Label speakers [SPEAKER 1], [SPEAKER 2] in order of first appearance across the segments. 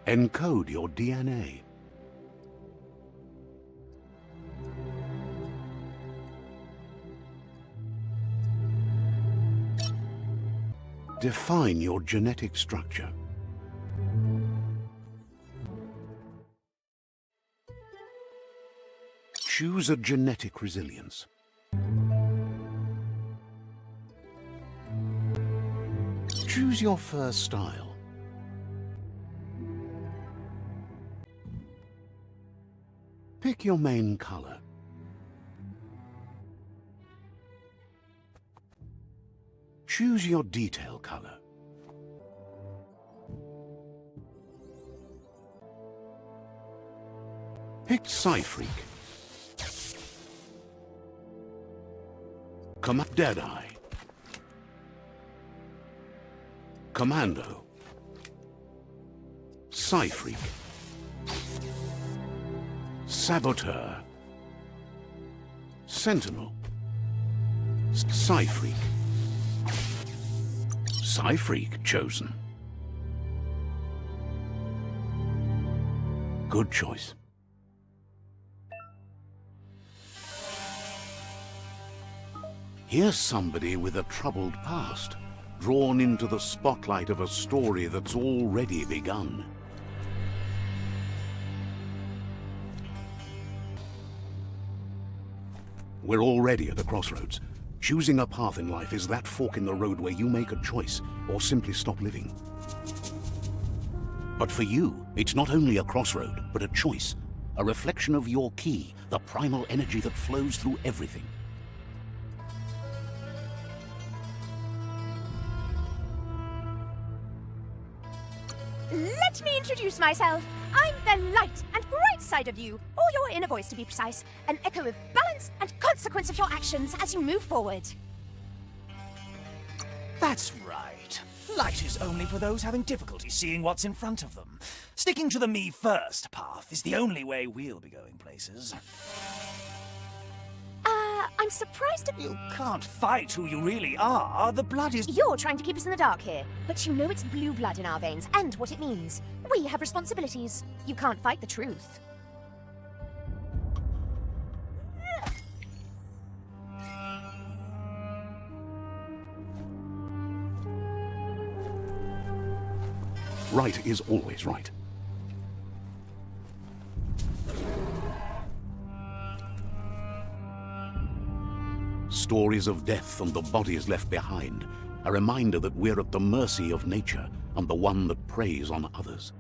[SPEAKER 1] Encode your DNA. Define your genetic structure. Choose a genetic resilience. Choose your fur style. Pick your main color. Choose your detail color. Pick Psy-Freak. Deadeye. Commando. Psy-Freak. Saboteur. Sentinel. Psy-Freak. Psy-Freak chosen. Good choice. Here's somebody with a troubled past, drawn into the spotlight of a story that's already begun. We're already at a crossroads. Choosing a path in life is that fork in the road where you make a choice or simply stop living. But for you, it's not only a crossroad, but a choice. A reflection of your key, the primal energy that flows through everything.
[SPEAKER 2] Let me introduce myself. I'm the light and bright side of you, or your inner voice to be precise, an echo of balance and consequence of your actions as you move forward.
[SPEAKER 3] That's right. Light is only for those having difficulty seeing what's in front of them. Sticking to the me first path is the only way we'll be going places.
[SPEAKER 2] I'm surprised at...
[SPEAKER 3] You can't fight who you really are. The blood is...
[SPEAKER 2] You're trying to keep us in the dark here, but you know it's blue blood in our veins and what it means. We have responsibilities. You can't fight the truth.
[SPEAKER 1] Right is always right. Stories of death and the bodies left behind, a reminder that we're at the mercy of nature and the one that preys on others.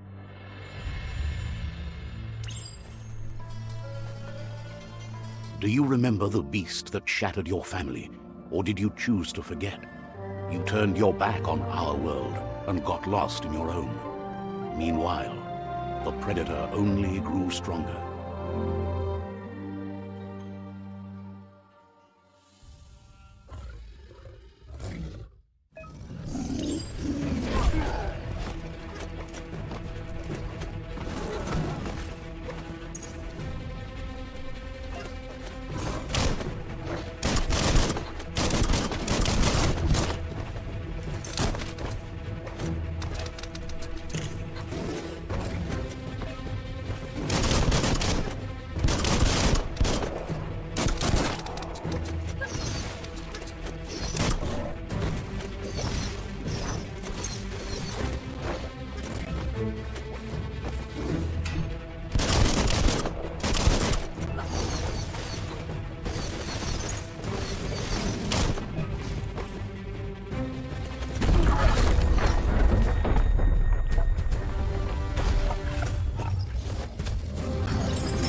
[SPEAKER 1] Do you remember the beast that shattered your family, or did you choose to forget? You turned your back on our world and got lost in your own. Meanwhile, the predator only grew stronger.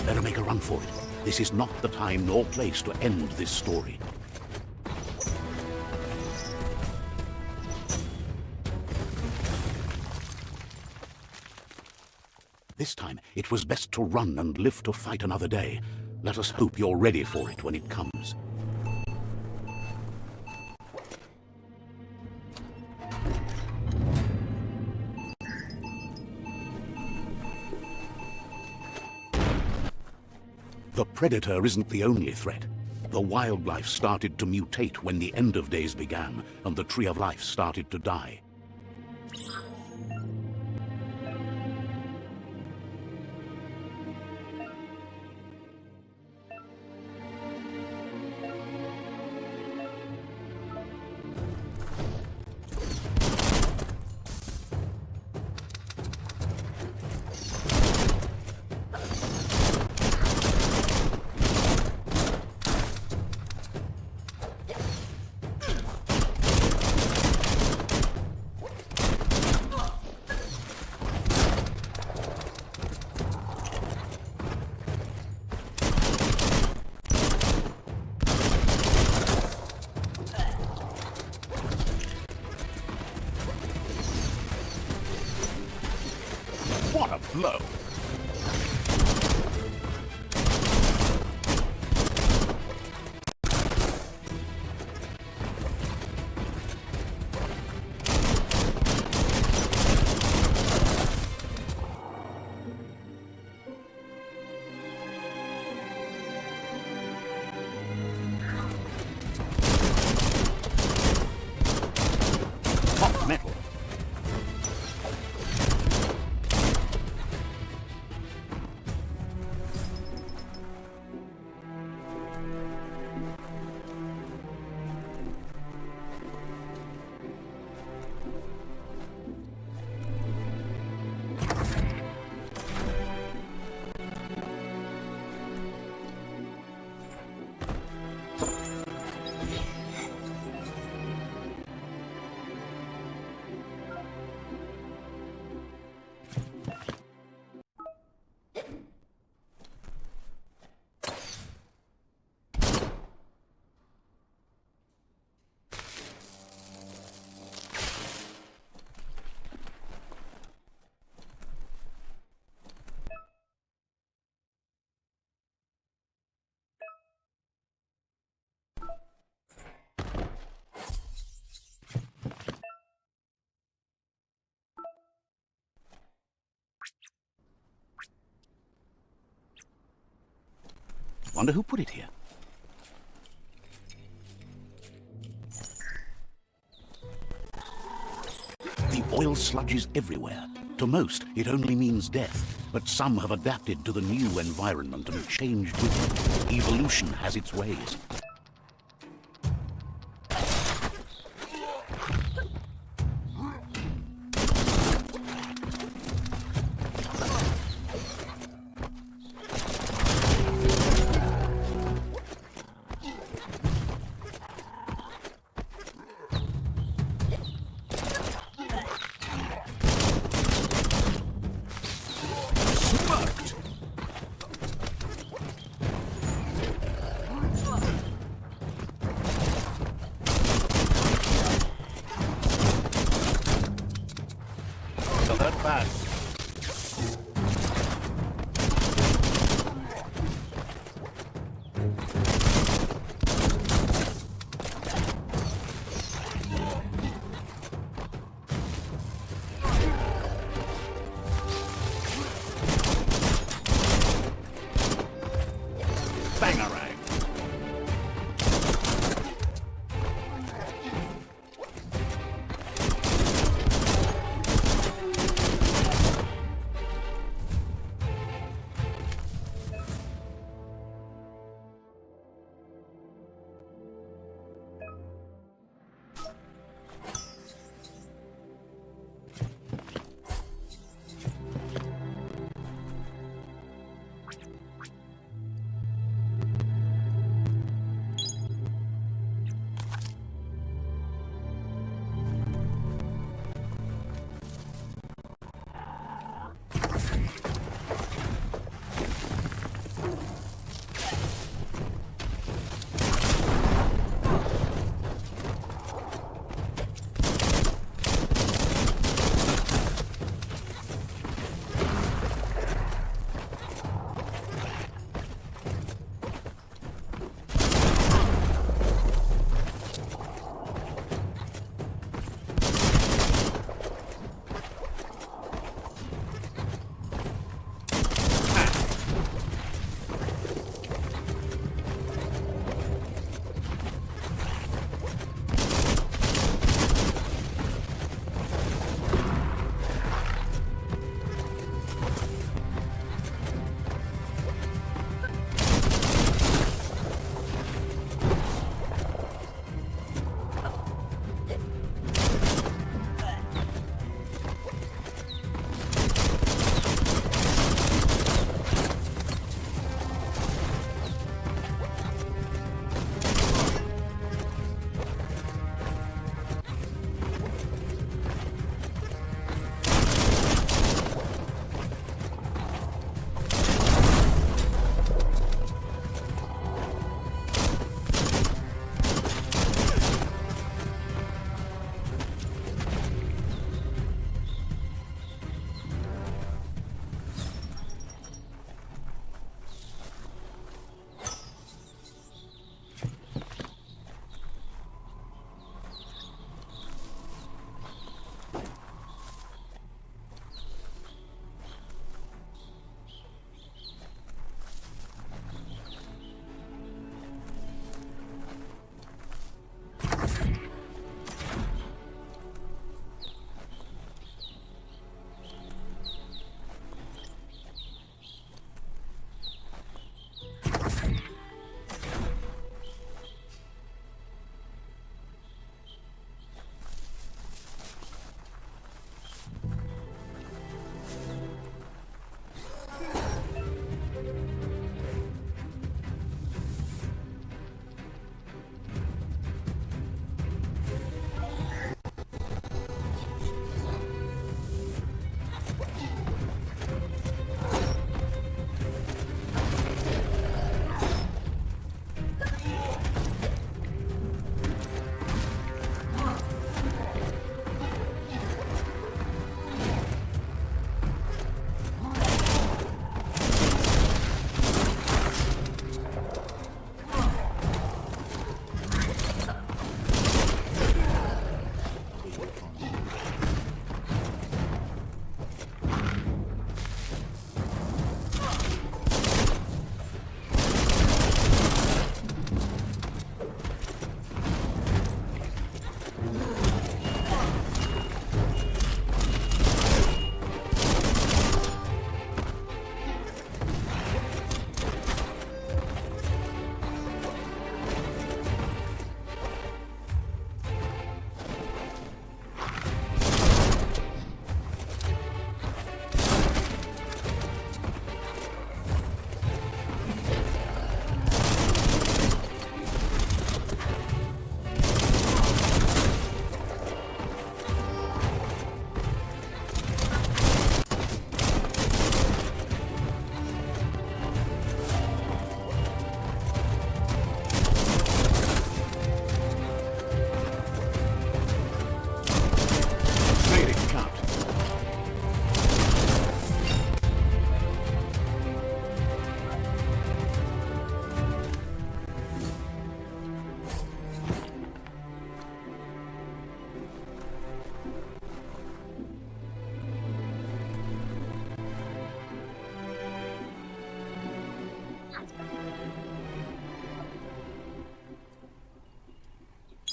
[SPEAKER 1] Better make a run for it. This is not the time nor place to end this story. This time, it was best to run and live to fight another day. Let us hope you're ready for it when it comes. The predator isn't the only threat. The wildlife started to mutate when the end of days began, and the tree of life started to die. a blow. Hot metal. Wonder who put it here. The oil sludge is everywhere. To most, it only means death, but some have adapted to the new environment and changed with it. Evolution has its ways. So that fast. Bangarang.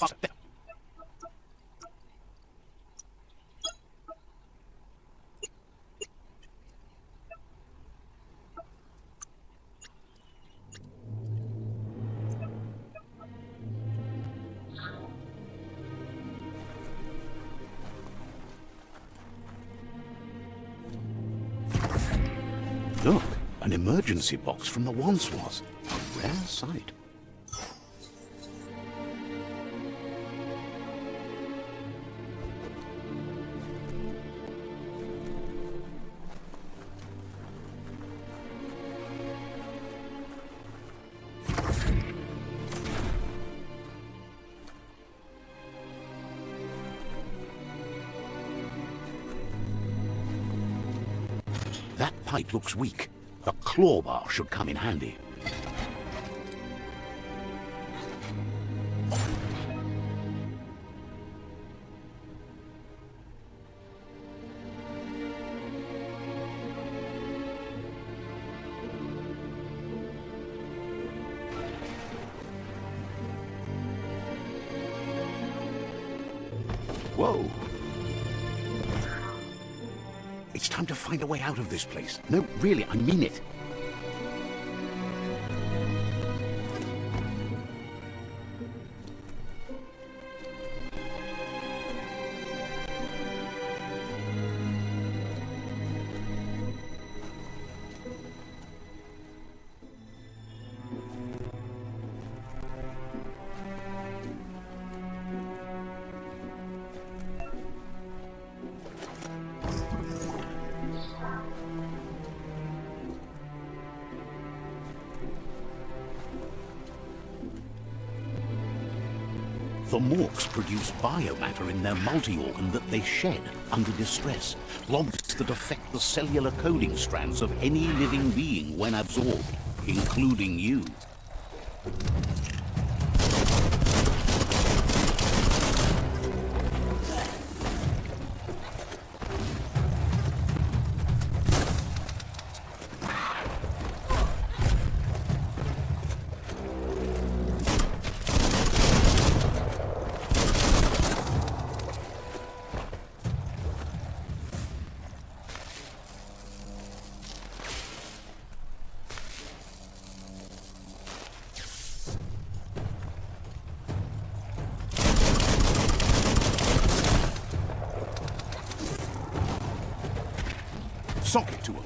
[SPEAKER 1] faster. Look, an emergency box from the Wandsworth. A rare sight. That pipe looks weak. A claw bar should come in handy. Whoa! It's time to find a way out of this place. No, really, I mean it. The Morks produce biomatter in their multi-organ that they shed under distress, logs that affect the cellular coding strands of any living being when absorbed, including you. Socket to him.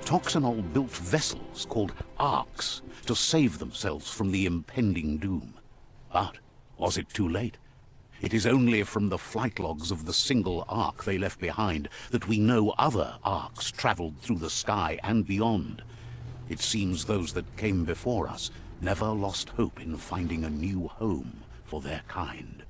[SPEAKER 1] Toxanol built vessels called arks to save themselves from the impending doom. But was it too late? It is only from the flight logs of the single ark they left behind that we know other arks traveled through the sky and beyond. It seems those that came before us never lost hope in finding a new home for their kind.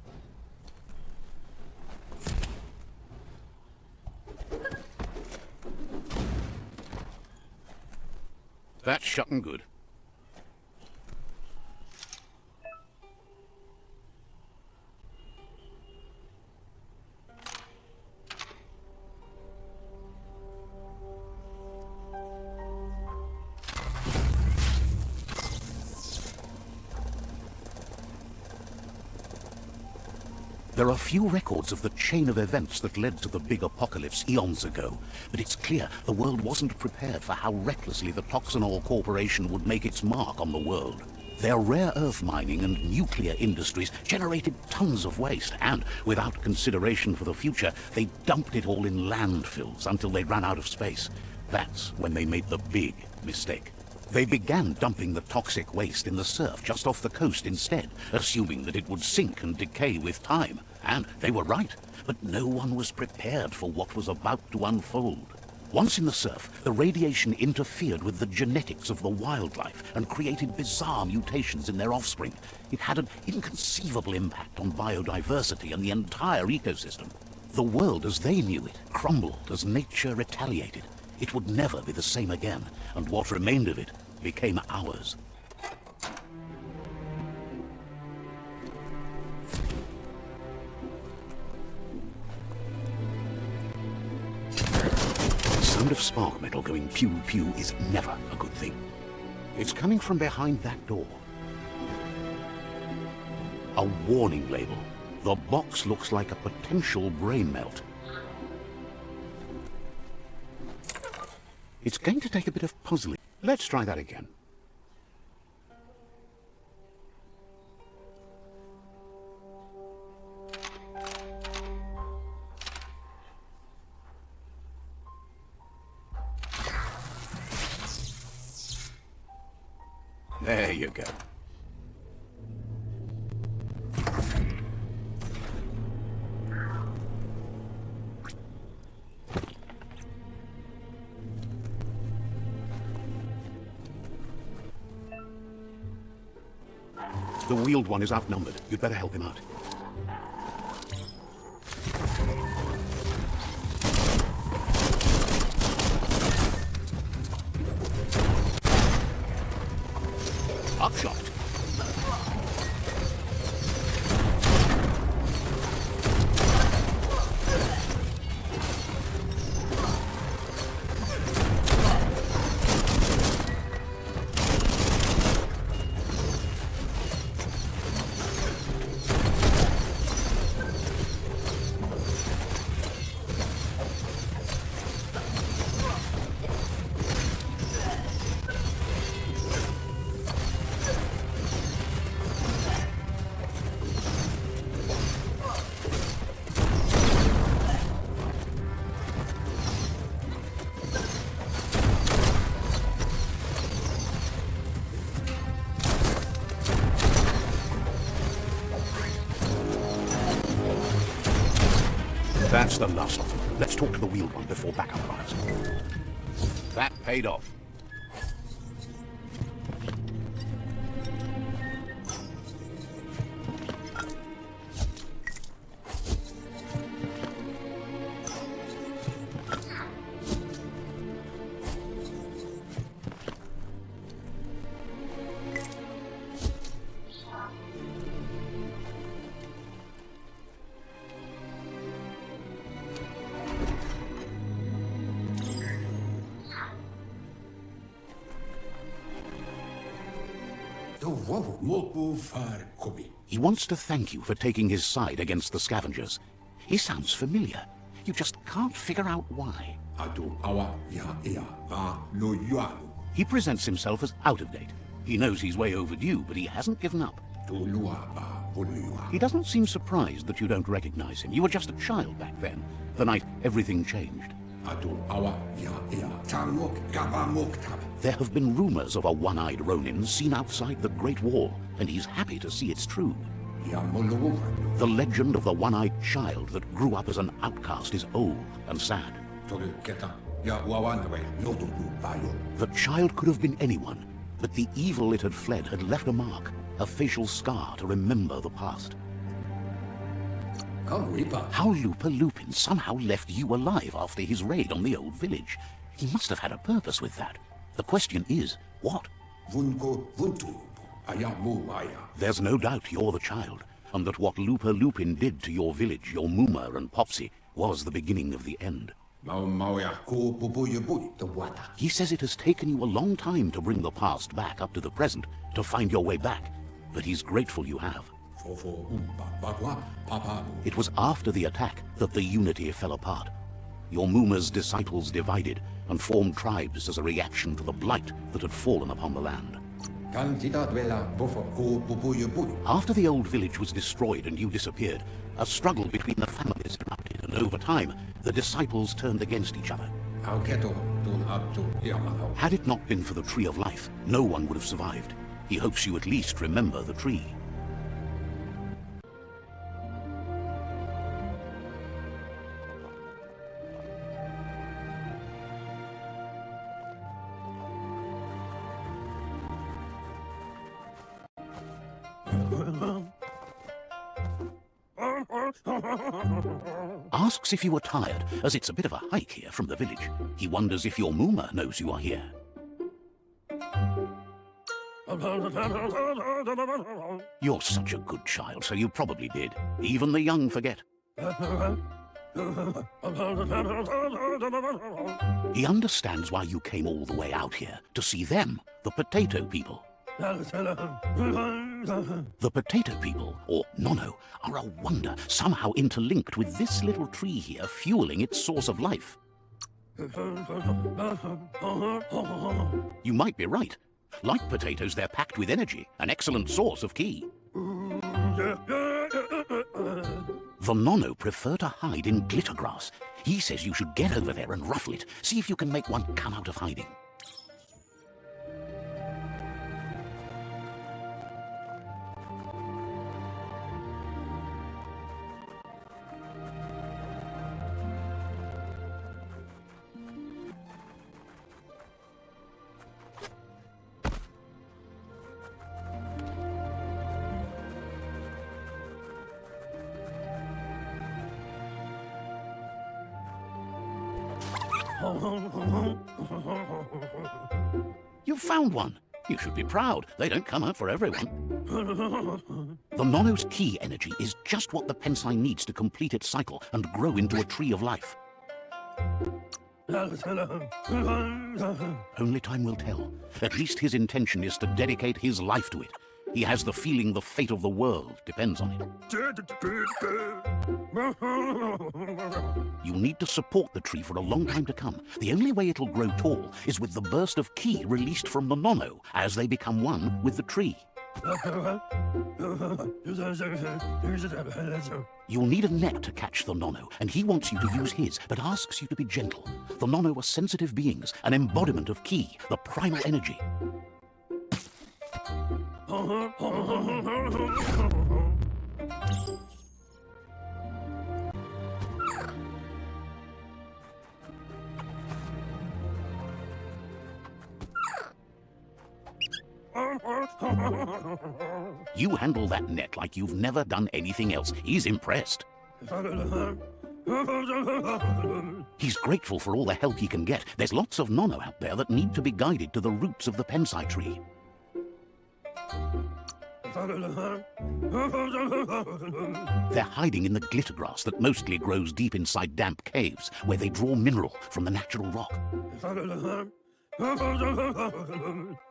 [SPEAKER 1] That's shut and good. There are few records of the chain of events that led to the big apocalypse eons ago, but it's clear the world wasn't prepared for how recklessly the Toxanol Corporation would make its mark on the world. Their rare earth mining and nuclear industries generated tons of waste, and, without consideration for the future, they dumped it all in landfills until they ran out of space. That's when they made the big mistake. They began dumping the toxic waste in the surf just off the coast instead, assuming that it would sink and decay with time. And they were right, but no one was prepared for what was about to unfold. Once in the surf, the radiation interfered with the genetics of the wildlife and created bizarre mutations in their offspring. It had an inconceivable impact on biodiversity and the entire ecosystem. The world as they knew it crumbled as nature retaliated. It would never be the same again, and what remained of it became ours. The sound of spark metal going pew-pew is never a good thing. It's coming from behind that door. A warning label. The box looks like a potential brain melt. It's going to take a bit of puzzling. Let's try that again. There you go. The wheeled one is outnumbered. You'd better help him out. Upshot. That's the last of them. Let's talk to the wheeled one before backup arrives. That paid off. He wants to thank you for taking his side against the scavengers. He sounds familiar. You just can't figure out why. He presents himself as out of date. He knows he's way overdue, but he hasn't given up. He doesn't seem surprised that you don't recognize him. You were just a child back then, the night everything changed. There have been rumors of a one-eyed Ronin seen outside the Great Wall, and he's happy to see it's true. The legend of the one-eyed child that grew up as an outcast is old and sad. The child could have been anyone, but the evil it had fled had left a mark, a facial scar to remember the past. How Lupa Lupin somehow left you alive after his raid on the old village. He must have had a purpose with that. The question is, what? There's no doubt you're the child, and that what Lupa Lupin did to your village, your Muma and Popsy, was the beginning of the end. He says it has taken you a long time to bring the past back up to the present, to find your way back, but he's grateful you have. It was after the attack that the unity fell apart. Your Muma's disciples divided and formed tribes as a reaction to the blight that had fallen upon the land. After the old village was destroyed and you disappeared, a struggle between the families erupted, and over time, the disciples turned against each other. Had it not been for the Tree of Life, no one would have survived. He hopes you at least remember the tree. Asks if you are tired, as it's a bit of a hike here from the village. He wonders if your Muma knows you are here. You're such a good child, so you probably did. Even the young forget. He understands why you came all the way out here, to see them, the potato people. The potato people, or Nono, are a wonder, somehow interlinked with this little tree here, fueling its source of life. You might be right. Like potatoes, they're packed with energy, an excellent source of ki. The Nono prefer to hide in glitter grass. He says you should get over there and ruffle it, see if you can make one come out of hiding. You found one. You should be proud. They don't come out for everyone. The Nono's ki energy is just what the Pensai needs to complete its cycle and grow into a tree of life. Only time will tell. At least his intention is to dedicate his life to it. He has the feeling the fate of the world depends on it. You'll need to support the tree for a long time to come. The only way it'll grow tall is with the burst of ki released from the Nono as they become one with the tree. You'll need a net to catch the Nono, and he wants you to use his, but asks you to be gentle. The Nono are sensitive beings, an embodiment of ki, the primal energy. You handle that net like you've never done anything else. He's impressed. He's grateful for all the help he can get. There's lots of Nono out there that need to be guided to the roots of the Pensai tree. They're hiding in the glitter grass that mostly grows deep inside damp caves, where they draw mineral from the natural rock.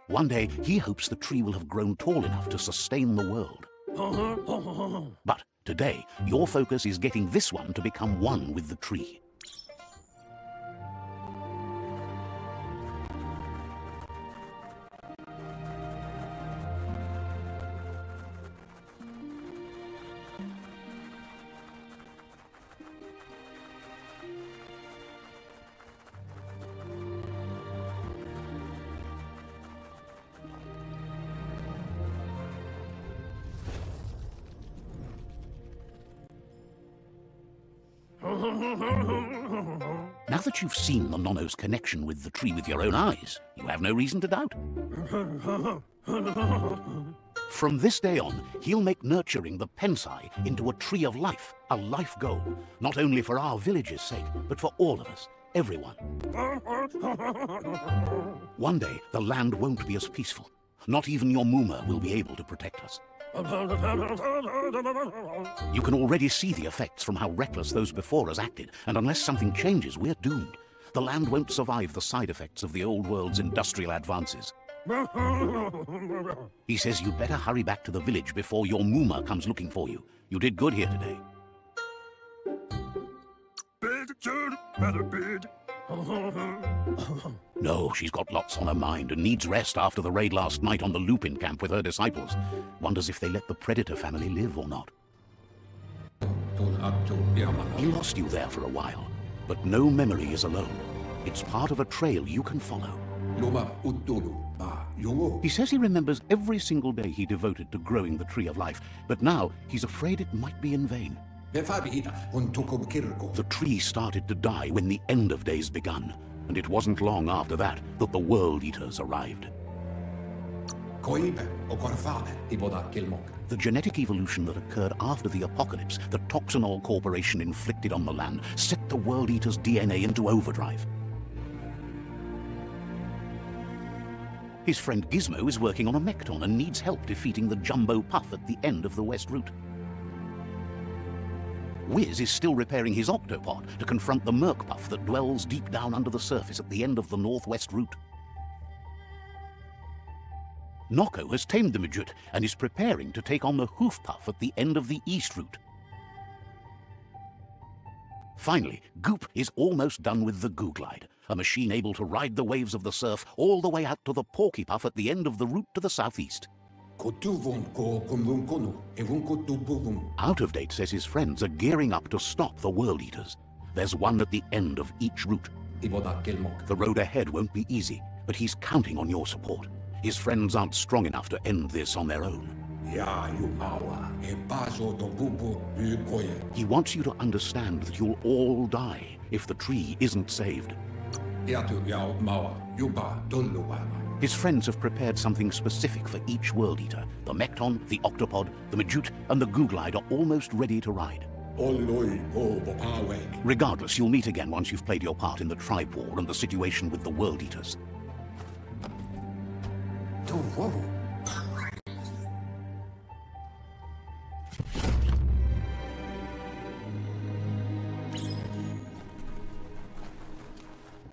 [SPEAKER 1] One day, he hopes the tree will have grown tall enough to sustain the world. But today, your focus is getting this one to become one with the tree. Now that you've seen the Nono's connection with the tree with your own eyes, you have no reason to doubt. From this day on, he'll make nurturing the Pensai into a tree of life, a life goal, not only for our village's sake, but for all of us, everyone. One day, the land won't be as peaceful. Not even your Muma will be able to protect us. You can already see the effects from how reckless those before us acted, and unless something changes, we're doomed. The land won't survive the side effects of the old world's industrial advances. He says you'd better hurry back to the village before your Muma comes looking for you. You did good here today. No, she's got lots on her mind and needs rest after the raid last night on the Lupin camp with her disciples. Wonders if they let the Predator family live or not. He lost you there for a while, but no memory is alone. It's part of a trail you can follow. He says he remembers every single day he devoted to growing the Tree of Life, but now he's afraid it might be in vain. The tree started to die when the end of days begun, and it wasn't long after that that the World Eaters arrived. The genetic evolution that occurred after the apocalypse that Toxinol Corporation inflicted on the land set the World Eaters' DNA into overdrive. His friend Gizmo is working on a Mekton and needs help defeating the Jumbo Puff at the end of the West Route. Wiz is still repairing his Octopod to confront the Merc Puff that dwells deep down under the surface at the end of the Northwest Route. Noko has tamed the Midget and is preparing to take on the Hoof Puff at the end of the East Route. Finally, Goop is almost done with the Googlide, a machine able to ride the waves of the surf all the way out to the Porky Puff at the end of the route to the southeast. Out of Date says his friends are gearing up to stop the World Eaters. There's one at the end of each route. The road ahead won't be easy, but he's counting on your support. His friends aren't strong enough to end this on their own. He wants you to understand that you'll all die if the tree isn't saved. His friends have prepared something specific for each World Eater. The Mekton, the Octopod, the Majute, and the Googlide are almost ready to ride. Regardless, you'll meet again once you've played your part in the tribe war and the situation with the World Eaters.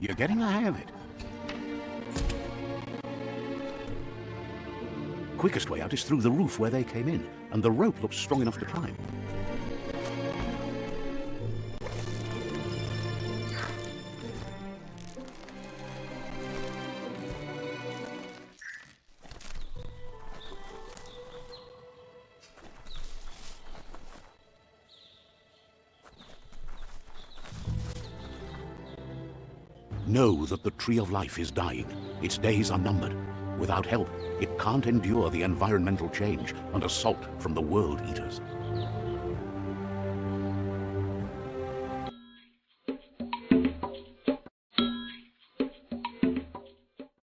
[SPEAKER 1] You're getting the hang of it. Quickest way out is through the roof where they came in, and the rope looks strong enough to climb. Know that the Tree of Life is dying. Its days are numbered. Without help, it can't endure the environmental change and assault from the World Eaters.